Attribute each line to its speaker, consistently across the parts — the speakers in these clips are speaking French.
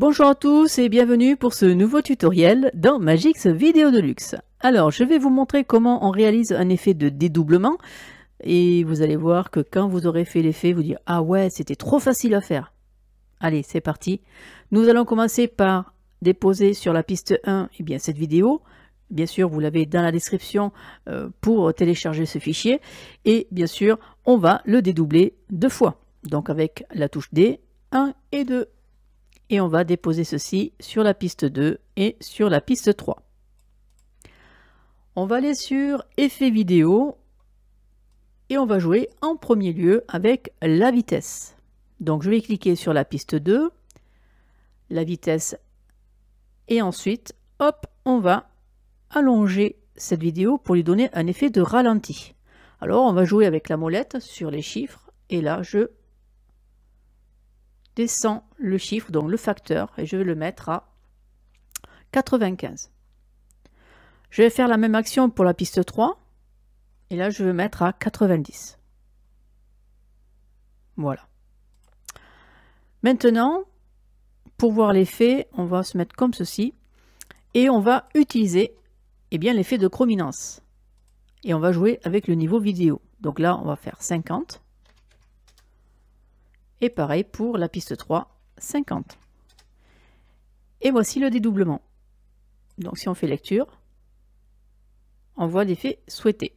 Speaker 1: Bonjour à tous et bienvenue pour ce nouveau tutoriel dans Magix Vidéo Deluxe. Alors, je vais vous montrer comment on réalise un effet de dédoublement et vous allez voir que quand vous aurez fait l'effet, vous direz « Ah ouais, c'était trop facile à faire ». Allez, c'est parti. Nous allons commencer par déposer sur la piste 1 cette vidéo. Bien sûr, vous l'avez dans la description pour télécharger ce fichier. Et bien sûr, on va le dédoubler 2 fois. Donc avec la touche D, 1 et 2. Et on va déposer ceci sur la piste 2 et sur la piste 3. On va aller sur Effets vidéo et on va jouer en premier lieu avec la vitesse. Donc je vais cliquer sur la piste 2, la vitesse, et ensuite, hop, on va allonger cette vidéo pour lui donner un effet de ralenti. Alors on va jouer avec la molette sur les chiffres et là je descends le chiffre, donc le facteur, et je vais le mettre à 95. Je vais faire la même action pour la piste 3, et là je vais mettre à 90. Voilà. Maintenant, pour voir l'effet, on va se mettre comme ceci, et on va utiliser l'effet de chrominance. Et on va jouer avec le niveau vidéo. Donc là, on va faire 50. Et pareil pour la piste 3, 50. Et voici le dédoublement. Donc si on fait lecture, on voit l'effet souhaité.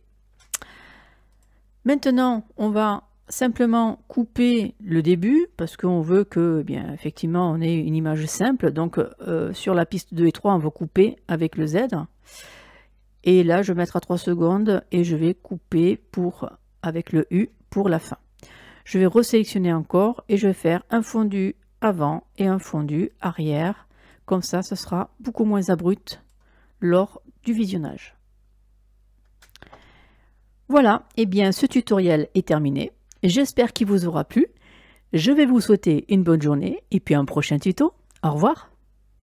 Speaker 1: Maintenant, on va simplement couper le début parce qu'on veut que, effectivement, on ait une image simple. Donc sur la piste 2 et 3, on va couper avec le Z. Et là, je vais mettre à 3 secondes et je vais couper avec le U pour la fin. Je vais resélectionner encore et je vais faire un fondu avant et un fondu arrière. Comme ça, ce sera beaucoup moins abrupt lors du visionnage. Voilà, ce tutoriel est terminé. J'espère qu'il vous aura plu. Je vais vous souhaiter une bonne journée et puis un prochain tuto. Au revoir.